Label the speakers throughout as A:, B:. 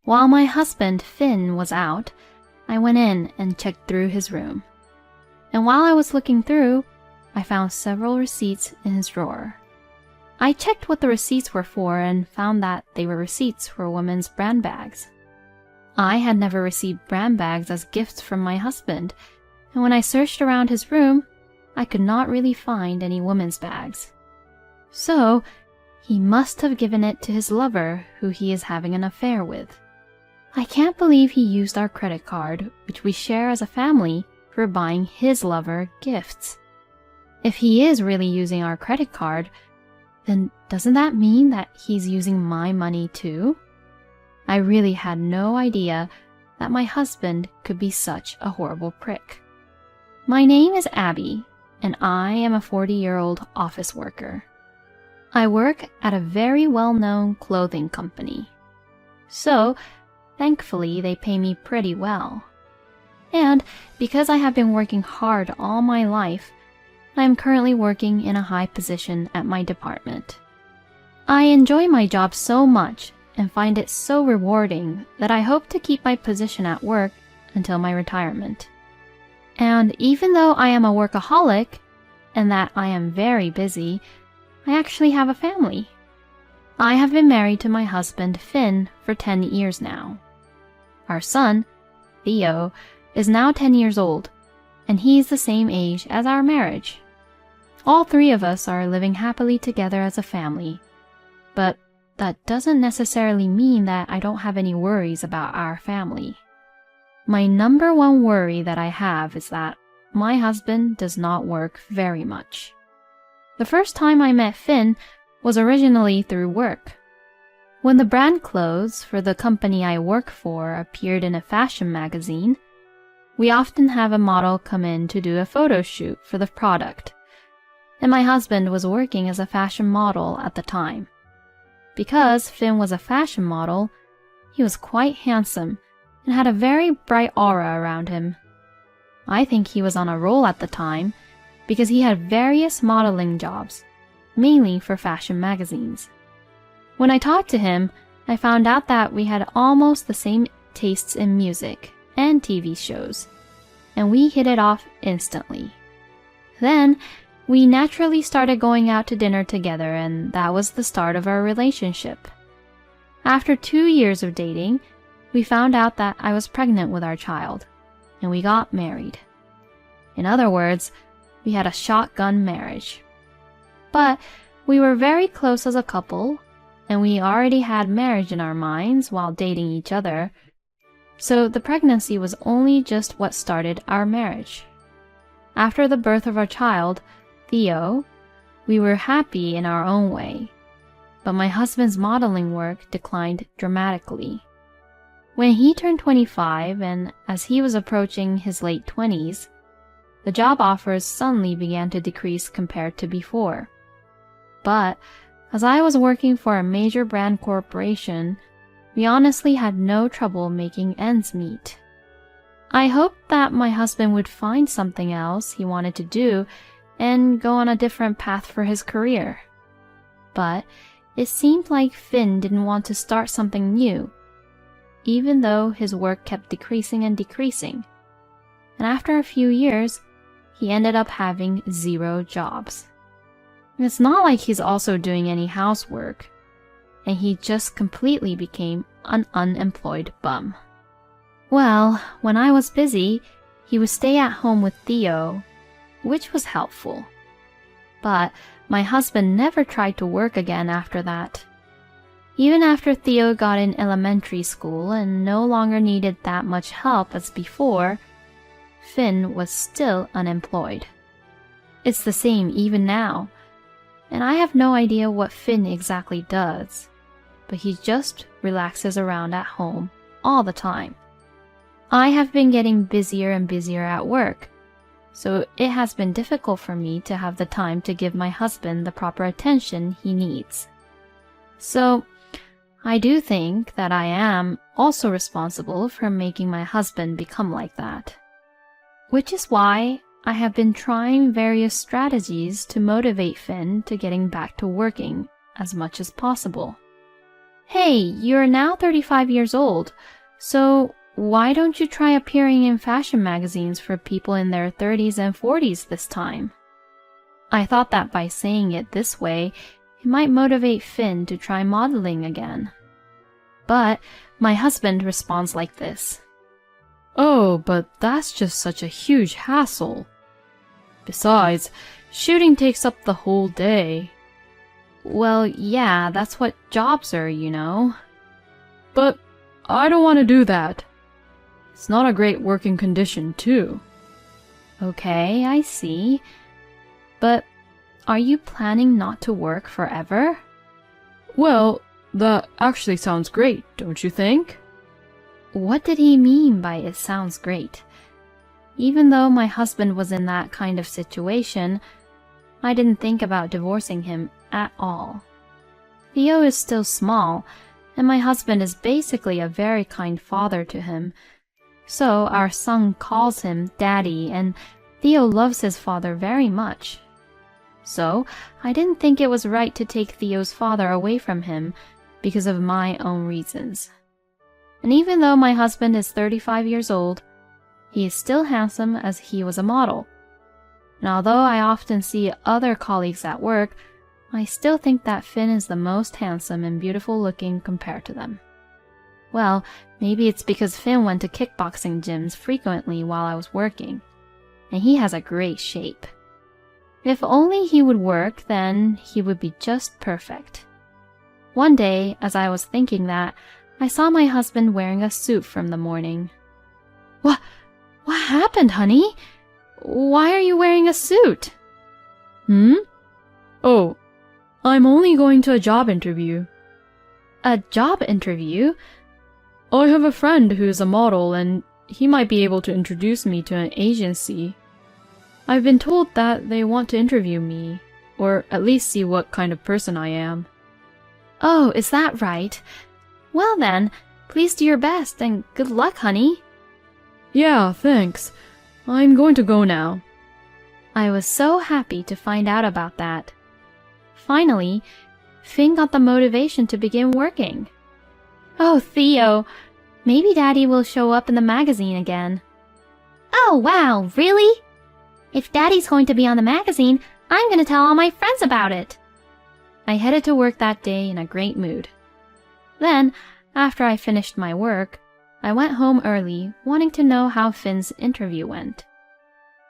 A: While my husband, Finn, was out, I went in and checked through his room. And while I was looking through, I found several receipts in his drawer. I checked what the receipts were for and found that they were receipts for women's brand bags. I had never received brand bags as gifts from my husband, and when I searched around his room, I could not really find any women's bags. So, he must have given it to his lover, who he is having an affair with. I can't believe he used our credit card, which we share as a family, for buying his lover gifts. If he is really using our credit card, then doesn't that mean that he's using my money too? I really had no idea that my husband could be such a horrible prick. My name is Abby, and I am a 40-year-old office worker. I work at a very well-known clothing company. So, thankfully, they pay me pretty well. And because I have been working hard all my life, I am currently working in a high position at my department. I enjoy my job so much and find it so rewarding that I hope to keep my position at work until my retirement. And even though I am a workaholic and that I am very busy, I actually have a family. I have been married to my husband, Finn, for 10 years now. Our son, Theo, is now 10 years old, and he's the same age as our marriage. All three of us are living happily together as a family, but that doesn't necessarily mean that I don't have any worries about our family. My number one worry that I have is that my husband does not work very much. The first time I met Finn was originally through work. When the brand clothes for the company I work for appeared in a fashion magazine, we often have a model come in to do a photo shoot for the product, and my husband was working as a fashion model at the time. Because Finn was a fashion model, he was quite handsome and had a very bright aura around him. I think he was on a roll at the time because he had various modeling jobs, mainly for fashion magazines. When I talked to him, I found out that we had almost the same tastes in music and TV shows, and we hit it off instantly. Then, we naturally started going out to dinner together, and that was the start of our relationship. After 2 years of dating, we found out that I was pregnant with our child, and we got married. In other words, we had a shotgun marriage. But we were very close as a couple, and we already had marriage in our minds while dating each other, so the pregnancy was only just what started our marriage. After the birth of our child, Theo, we were happy in our own way, but my husband's modeling work declined dramatically. When he turned 25 and as he was approaching his late 20s, the job offers suddenly began to decrease compared to before. But as I was working for a major brand corporation, we honestly had no trouble making ends meet. I hoped that my husband would find something else he wanted to do and go on a different path for his career. But it seemed like Finn didn't want to start something new, even though his work kept decreasing and decreasing. And after a few years, he ended up having 0 jobs. And it's not like he's also doing any housework, and he just completely became an unemployed bum. Well, when I was busy, he would stay at home with Theo, which was helpful. But my husband never tried to work again after that. Even after Theo got in elementary school and no longer needed that much help as before, Finn was still unemployed. It's the same even now, and I have no idea what Finn exactly does, but he just relaxes around at home all the time. I have been getting busier and busier at work, so it has been difficult for me to have the time to give my husband the proper attention he needs. So, I do think that I am also responsible for making my husband become like that. Which is why I have been trying various strategies to motivate Finn to getting back to working as much as possible. Hey, you're now 35 years old, so why don't you try appearing in fashion magazines for people in their 30s and 40s this time? I thought that by saying it this way, it might motivate Finn to try modeling again. But my husband responds like this. Oh, but that's just such a huge hassle. Besides, shooting takes up the whole day. Well, yeah, that's what jobs are, you know. But I don't want to do that. It's not a great working condition, too. Okay, I see. But are you planning not to work forever? Well, that actually sounds great, don't you think? What did he mean by it sounds great? Even though my husband was in that kind of situation, I didn't think about divorcing him at all. Theo is still small, and my husband is basically a very kind father to him. So our son calls him Daddy, and Theo loves his father very much. So I didn't think it was right to take Theo's father away from him because of my own reasons. And even though my husband is 35 years old, he is still handsome as he was a model. And although I often see other colleagues at work, I still think that Finn is the most handsome and beautiful looking compared to them. Well, maybe it's because Finn went to kickboxing gyms frequently while I was working, and he has a great shape. If only he would work, then he would be just perfect. One day, as I was thinking that, I saw my husband wearing a suit from the morning. What happened, honey? Why are you wearing a suit? Oh, I'm only going to a job interview. A job interview? I have a friend who is a model, and he might be able to introduce me to an agency. I've been told that they want to interview me, or at least see what kind of person I am. Oh, is that right? Well then, please do your best, and good luck, honey. Yeah, thanks. I'm going to go now. I was so happy to find out about that. Finally, Finn got the motivation to begin working. Oh, Theo, maybe Daddy will show up in the magazine again. Oh, wow, really? If Daddy's going to be on the magazine, I'm going to tell all my friends about it. I headed to work that day in a great mood. Then, after I finished my work, I went home early, wanting to know how Finn's interview went.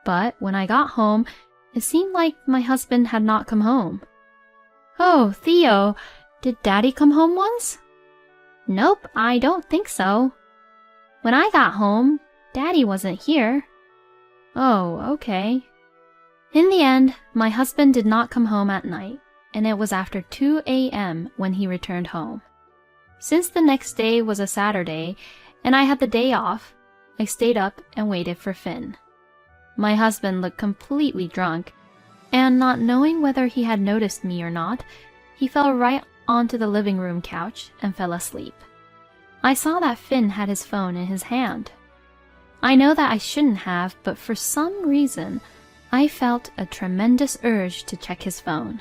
A: But when I got home, it seemed like my husband had not come home. Oh, Theo, did Daddy come home once? Nope, I don't think so. When I got home, Daddy wasn't here. Oh, okay. In the end, my husband did not come home at night, and it was after 2 a.m. when he returned home. Since the next day was a Saturday, and I had the day off, I stayed up and waited for Finn. My husband looked completely drunk, and not knowing whether he had noticed me or not, he fell right onto the living room couch and fell asleep. I saw that Finn had his phone in his hand. I know that I shouldn't have, but for some reason, I felt a tremendous urge to check his phone.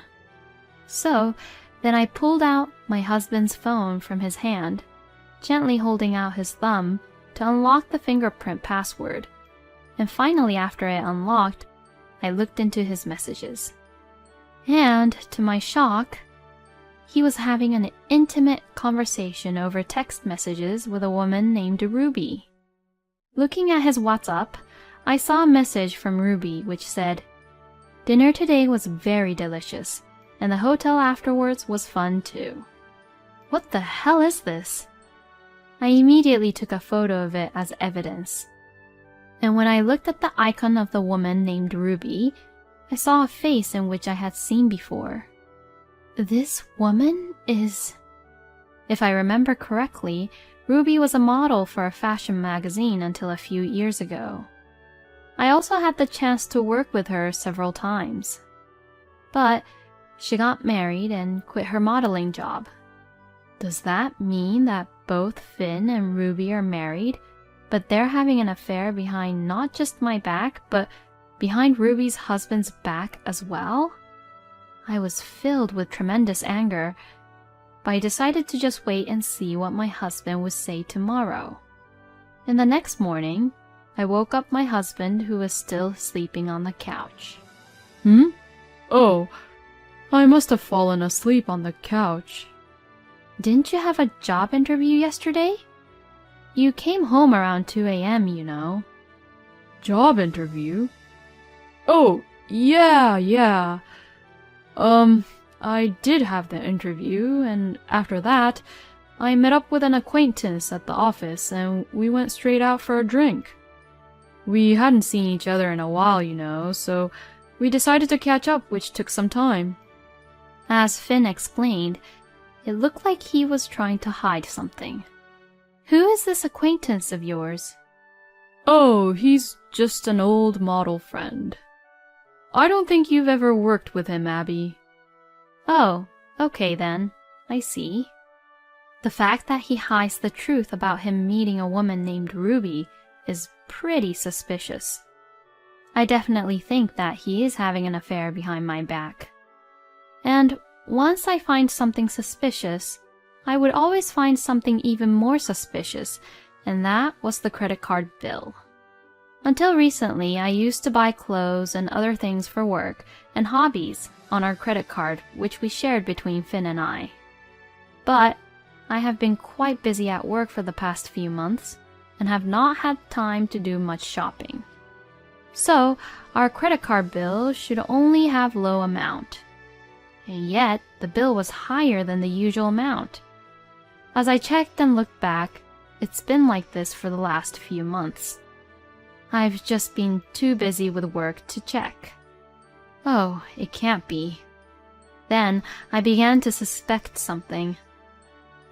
A: So, then I pulled out my husband's phone from his hand, gently holding out his thumb to unlock the fingerprint password, and finally after it unlocked, I looked into his messages. And, to my shock, he was having an intimate conversation over text messages with a woman named Ruby. Looking at his WhatsApp, I saw a message from Ruby which said, "Dinner today was very delicious, and the hotel afterwards was fun too." What the hell is this? I immediately took a photo of it as evidence. And when I looked at the icon of the woman named Ruby, I saw a face in which I had seen before. This woman is... If I remember correctly, Ruby was a model for a fashion magazine until a few years ago. I also had the chance to work with her several times. But she got married and quit her modeling job. Does that mean that both Finn and Ruby are married, but they're having an affair behind not just my back, but behind Ruby's husband's back as well? I was filled with tremendous anger, but I decided to just wait and see what my husband would say tomorrow. And the next morning, I woke up my husband, who was still sleeping on the couch.
B: Hmm? Oh, I must have fallen asleep on the couch.
A: Didn't you have a job interview yesterday? You came home around 2 a.m., you know.
B: Job interview? Oh, yeah. I did have the interview, and after that, I met up with an acquaintance at the office, and we went straight out for a drink. We hadn't seen each other in a while, you know, so we decided to catch up, which took some time.
A: As Finn explained, it looked like he was trying to hide something. Who is this acquaintance of yours?
B: Oh, he's just an old model friend. I don't think you've ever worked with him, Abby.
A: Oh, okay then. I see. The fact that he hides the truth about him meeting a woman named Ruby is pretty suspicious. I definitely think that he is having an affair behind my back. And once I find something suspicious, I would always find something even more suspicious, and that was the credit card bill. Until recently, I used to buy clothes and other things for work and hobbies on our credit card, which we shared between Finn and I. But I have been quite busy at work for the past few months and have not had time to do much shopping. So, our credit card bill should only have low amount. And yet, the bill was higher than the usual amount. As I checked and looked back, it's been like this for the last few months. I've just been too busy with work to check. Oh, it can't be. Then I began to suspect something.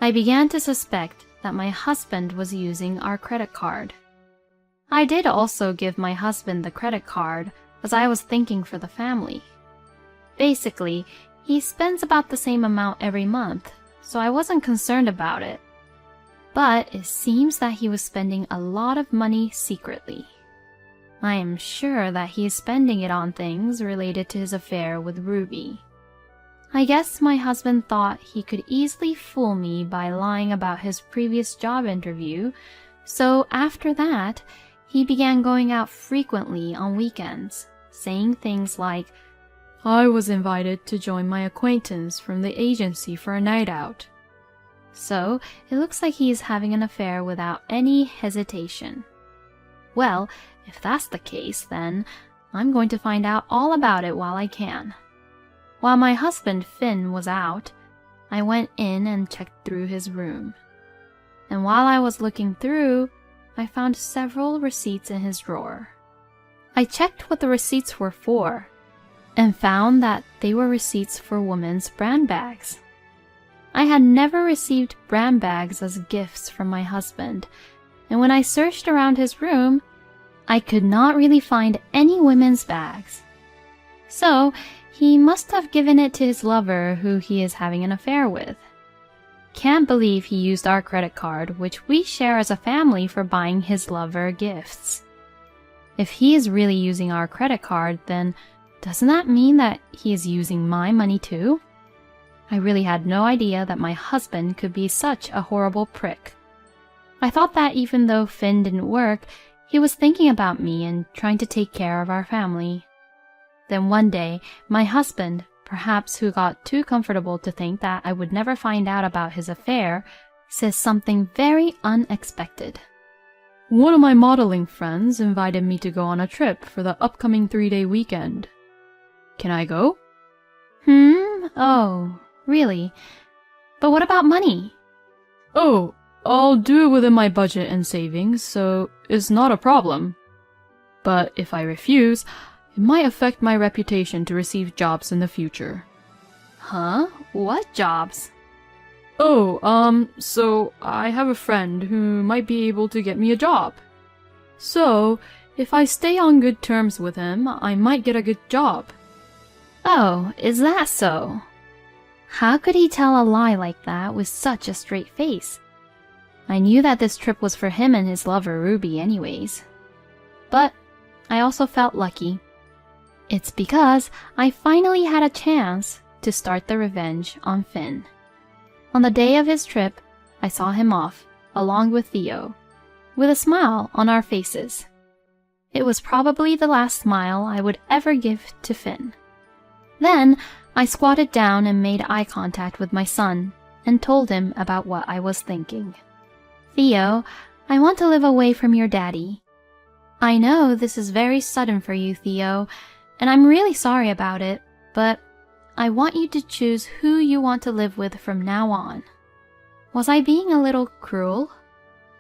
A: I began to suspect that my husband was using our credit card. I did also give my husband the credit card as I was thinking for the family. Basically, he spends about the same amount every month, so I wasn't concerned about it. But it seems that he was spending a lot of money secretly. I am sure that he is spending it on things related to his affair with Ruby. I guess my husband thought he could easily fool me by lying about his previous job interview, so after that, he began going out frequently on weekends, saying things like,
B: I was invited to join my acquaintance from the agency for a night out.
A: So it looks like he is having an affair without any hesitation. Well, if that's the case, then I'm going to find out all about it while I can. While my husband Finn was out, I went in and checked through his room. And while I was looking through, I found several receipts in his drawer. I checked what the receipts were for, and found that they were receipts for women's brand bags. I had never received brand bags as gifts from my husband, and when I searched around his room, I could not really find any women's bags. So, he must have given it to his lover, who he is having an affair with. Can't believe he used our credit card, which we share as a family, for buying his lover gifts. If he is really using our credit card, then doesn't that mean that he is using my money too? I really had no idea that my husband could be such a horrible prick. I thought that even though Finn didn't work, he was thinking about me and trying to take care of our family. Then one day, my husband, perhaps who got too comfortable to think that I would never find out about his affair, says something very unexpected.
B: One of my modeling friends invited me to go on a trip for the upcoming 3-day weekend. Can I go?
A: Oh, really? But what about money?
B: Oh, I'll do it within my budget and savings, so it's not a problem. But if I refuse, it might affect my reputation to receive jobs in the future.
A: Huh? What jobs?
B: Oh, so I have a friend who might be able to get me a job. So, if I stay on good terms with him, I might get a good job.
A: Oh, is that so? How could he tell a lie like that with such a straight face? I knew that this trip was for him and his lover Ruby anyways. But I also felt lucky. It's because I finally had a chance to start the revenge on Finn. On the day of his trip, I saw him off, along with Theo, with a smile on our faces. It was probably the last smile I would ever give to Finn. Then I squatted down and made eye contact with my son and told him about what I was thinking. Theo, I want to live away from your daddy. I know this is very sudden for you, Theo, and I'm really sorry about it, but I want you to choose who you want to live with from now on. Was I being a little cruel?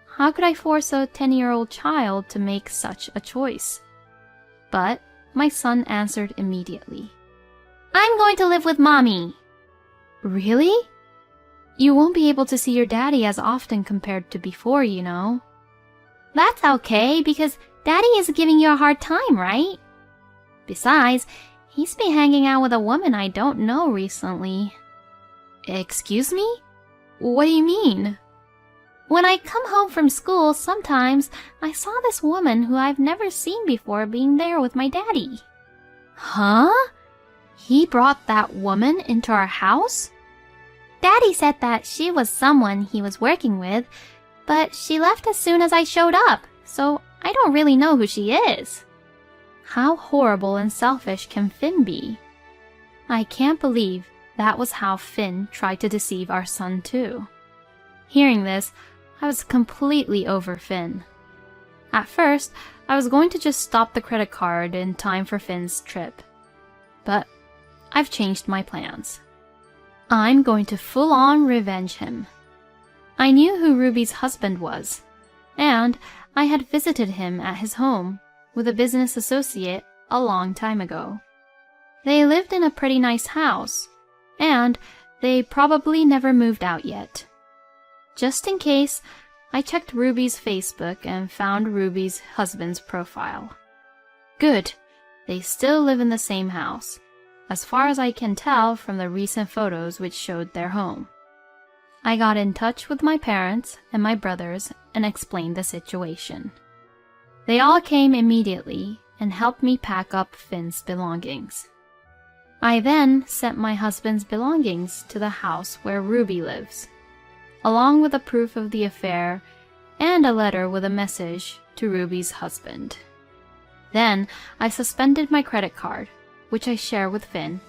A: How could I force a 10-year-old child to make such a choice? But my son answered immediately. I'm going to live with Mommy. Really? You won't be able to see your daddy as often compared to before, you know. That's okay, because Daddy is giving you a hard time, right? Besides, he's been hanging out with a woman I don't know recently. Excuse me? What do you mean? When I come home from school, sometimes I saw this woman who I've never seen before being there with my daddy. Huh? He brought that woman into our house? Daddy said that she was someone he was working with, but she left as soon as I showed up, so I don't really know who she is. How horrible and selfish can Finn be? I can't believe that was how Finn tried to deceive our son too. Hearing this, I was completely over Finn. At first, I was going to just stop the credit card in time for Finn's trip. But I've changed my plans. I'm going to full-on revenge him. I knew who Ruby's husband was, and I had visited him at his home with a business associate a long time ago. They lived in a pretty nice house, and they probably never moved out yet. Just in case, I checked Ruby's Facebook and found Ruby's husband's profile. Good, they still live in the same house, as far as I can tell from the recent photos which showed their home. I got in touch with my parents and my brothers and explained the situation. They all came immediately and helped me pack up Finn's belongings. I then sent my husband's belongings to the house where Ruby lives, along with a proof of the affair and a letter with a message to Ruby's husband. Then I suspended my credit card, which I share with Finn,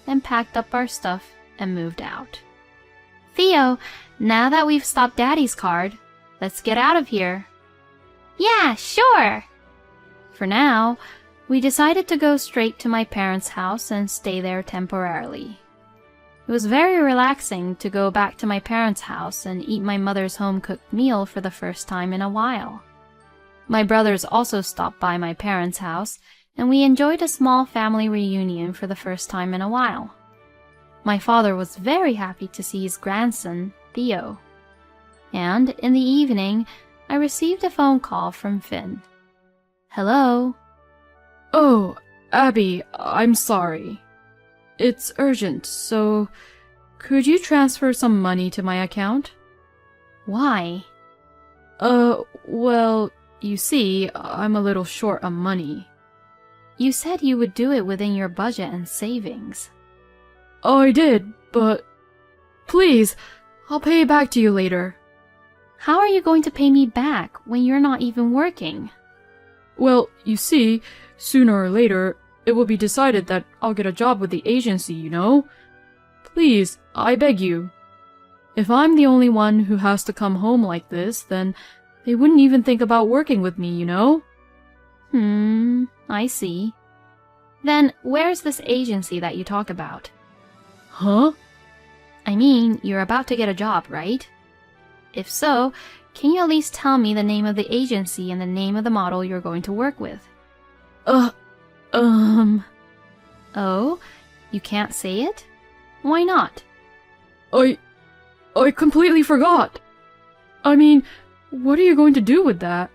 A: and packed up our stuff and moved out. Theo, now that we've stopped Daddy's card, let's get out of here. Yeah, sure. For now, we decided to go straight to my parents' house and stay there temporarily. It was very relaxing to go back to my parents' house and eat my mother's home-cooked meal for the first time in a while. My brothers also stopped by my parents' house, and we enjoyed a small family reunion for the first time in a while. My father was very happy to see his grandson, Theo. And in the evening, I received a phone call from Finn. Hello?
B: Oh, Abby, I'm sorry. It's urgent, so could you transfer some money to my account?
A: Why?
B: Well, you see, I'm a little short on money.
A: You said you would do it within your budget and savings.
B: I did, but please, I'll pay it back to you later.
A: How are you going to pay me back when you're not even working?
B: Well, you see, sooner or later, it will be decided that I'll get a job with the agency, you know? Please, I beg you. If I'm the only one who has to come home like this, then they wouldn't even think about working with me, you know?
A: I see. Then where's this agency that you talk about?
B: Huh?
A: I mean, you're about to get a job, right? If so, can you at least tell me the name of the agency and the name of the model you're going to work with? Oh, you can't say it? Why not?
B: I completely forgot. I mean, what are you going to do with that?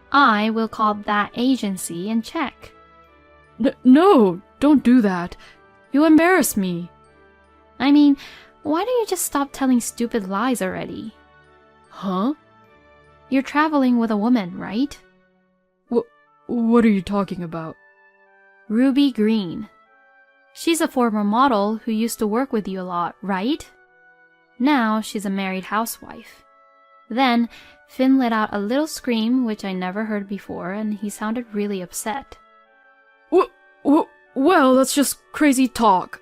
A: I will call that agency and check.
B: No, don't do that. You'll embarrass me.
A: I mean, why don't you just stop telling stupid lies already?
B: Huh?
A: You're traveling with a woman, right?
B: What are you talking about?
A: Ruby Green. She's a former model who used to work with you a lot, right? Now she's a married housewife. Then Finn let out a little scream which I never heard before, and he sounded really upset.
B: Well, that's just crazy talk.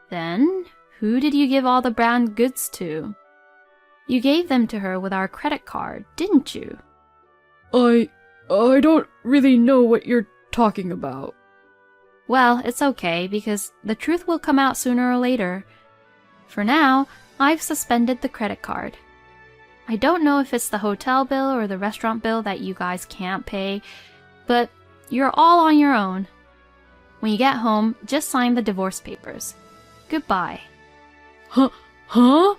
A: Then, who did you give all the brand goods to? You gave them to her with our credit card, didn't you?
B: I don't really know what you're talking about.
A: Well, it's okay, because the truth will come out sooner or later. For now, I've suspended the credit card. I don't know if it's the hotel bill or the restaurant bill that you guys can't pay, but you're all on your own. When you get home, just sign the divorce papers. Goodbye.
B: Huh?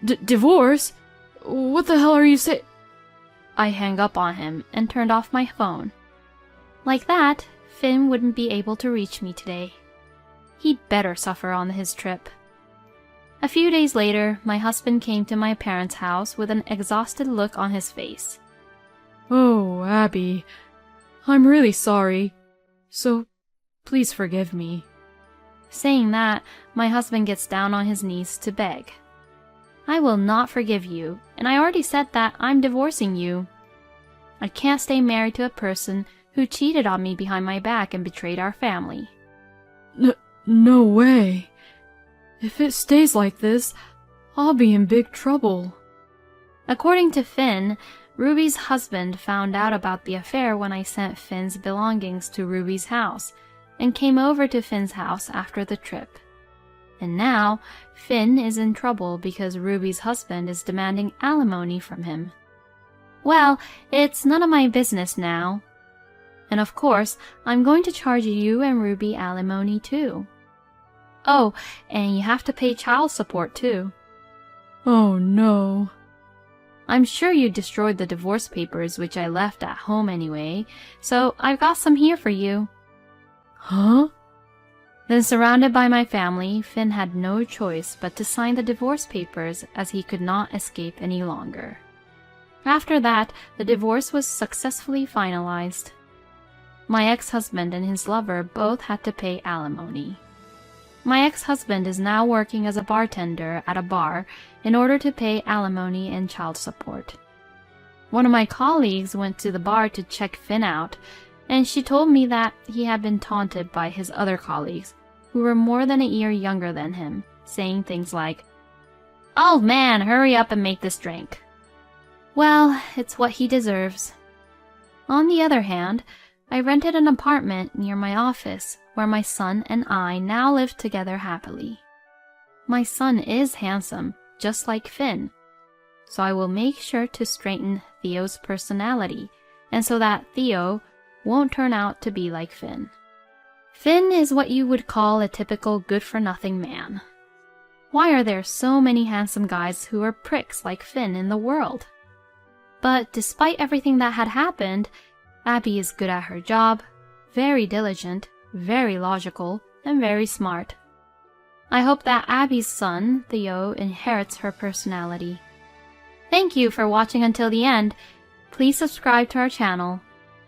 B: Divorce? What the hell are you saying?
A: I hung up on him and turned off my phone. Like that, Finn wouldn't be able to reach me today. He'd better suffer on his trip. A few days later, my husband came to my parents' house with an exhausted look on his face.
B: Oh, Abby, I'm really sorry. So, please forgive me.
A: Saying that, my husband gets down on his knees to beg. I will not forgive you, and I already said that I'm divorcing you. I can't stay married to a person who cheated on me behind my back and betrayed our family.
B: No way. If it stays like this, I'll be in big trouble.
A: According to Finn, Ruby's husband found out about the affair when I sent Finn's belongings to Ruby's house and came over to Finn's house after the trip. And now, Finn is in trouble because Ruby's husband is demanding alimony from him. Well, it's none of my business now. And of course, I'm going to charge you and Ruby alimony too. Oh, and you have to pay child support too.
B: Oh no.
A: I'm sure you destroyed the divorce papers which I left at home anyway, so I've got some here for you.
B: Huh?
A: Then, surrounded by my family, Finn had no choice but to sign the divorce papers as he could not escape any longer. After that, the divorce was successfully finalized. My ex-husband and his lover both had to pay alimony. My ex-husband is now working as a bartender at a bar in order to pay alimony and child support. One of my colleagues went to the bar to check Finn out, and she told me that he had been taunted by his other colleagues, who were more than a year younger than him, saying things like, "Old man, hurry up and make this drink." Well, it's what he deserves. On the other hand, I rented an apartment near my office where my son and I now live together happily. My son is handsome, just like Finn, so I will make sure to straighten Theo's personality, and so that Theo won't turn out to be like Finn. Finn is what you would call a typical good-for-nothing man. Why are there so many handsome guys who are pricks like Finn in the world? But despite everything that had happened, Abby is good at her job, very diligent, very logical, and very smart. I hope that Abby's son, Theo, inherits her personality. Thank you for watching until the end. Please subscribe to our channel.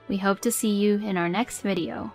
A: We hope to see you in our next video.